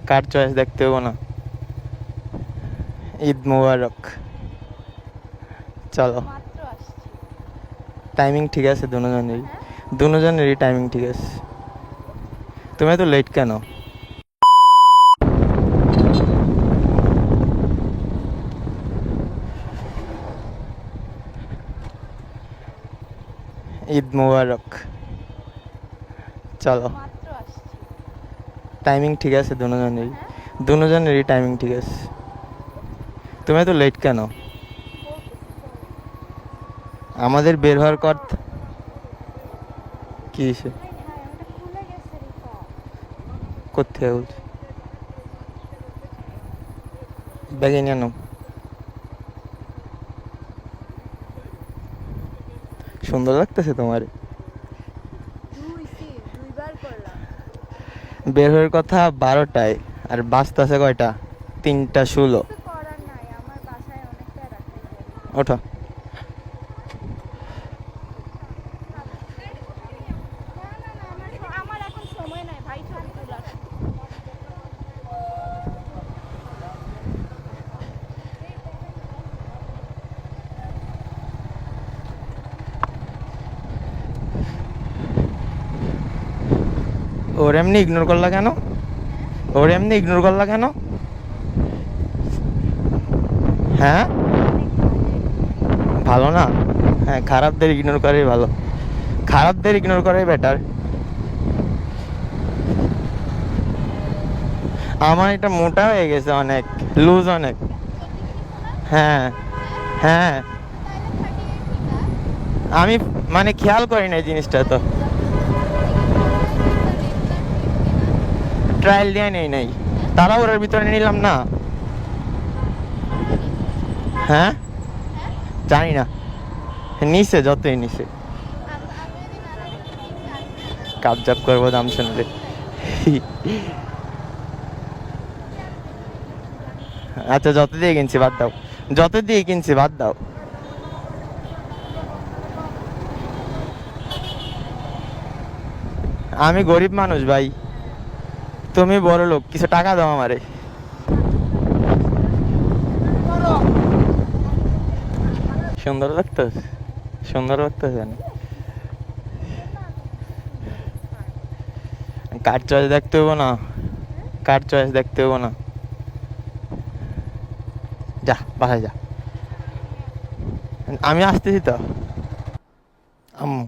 কার choice দেখতে হবো না। ঈদ মুবারক। চলো, মাত্র আসছি। টাইমিং ঠিক আছে দুজনেরই, হ্যাঁ দুজনেরই টাইমিং ঠিক আছে। তুমি এত লেট কেন? ঈদ মুবারক। চলো, মাত্র আসছি। টাইমিং ঠিক আছে দুজনেরই, হ্যাঁ দুজনেরই টাইমিং ঠিক আছে। তুমি এত লেট কেন? আমাদের বের হওয়ার কথা। কি হয়েছে? হাই হাই ওটা খুলে গেছে রিফা। কোথায় বলছি? ব্যাগে নিয়ে নাও। সুন্দর লাগতেছে তোমার। দুইবার করলাম। বের হওয়ার কথা 12টায়, আর বাজতেছে কয়টা? 3:16। কিছু করার নাই, আমার বাসায় অনেক প্যারা খাইতে। ওঠো। না না না আমার এখন সময় নাই ভাই, ছবি তোলার। ওর এমনি ইগনোর করলা কেন? ওর এমনি ইগনোর করলা কেন? হ্যাঁ, ভালো না। হ্যাঁ, খারাপদের ইগনোর করাই ভালো, খারাপদের ইগনোর করাই বেটার। আমার এটা মোটা হয়ে গেছে অনেক, লুজ অনেক। হ্যাঁ হ্যাঁ, আমি মানে খেয়াল করি না এই জিনিসটা, তো ট্রায়াল দিয়ে নেই নাই, তারা ওর ভিতরে নিলাম না। হ্যাঁ, জানি না, নিচে যতই নিচে কাবজাব করবো দাম শুনলে। আচ্ছা, যত দিয়ে কিনছি বাদ দাও, যত দিয়ে কিনছি বাদ দাও। আমি গরিব মানুষ ভাই, তুমি বড় লোক, কিছু টাকা দাও আমারে। সুন্দর লাগতেছে, সুন্দর লাগতেছে না? কার চয়েস দেখতে হবো না, কার চয়েস দেখতে হবো না। যা বাসায় যা, আমি আসতেছি তো। আম্মু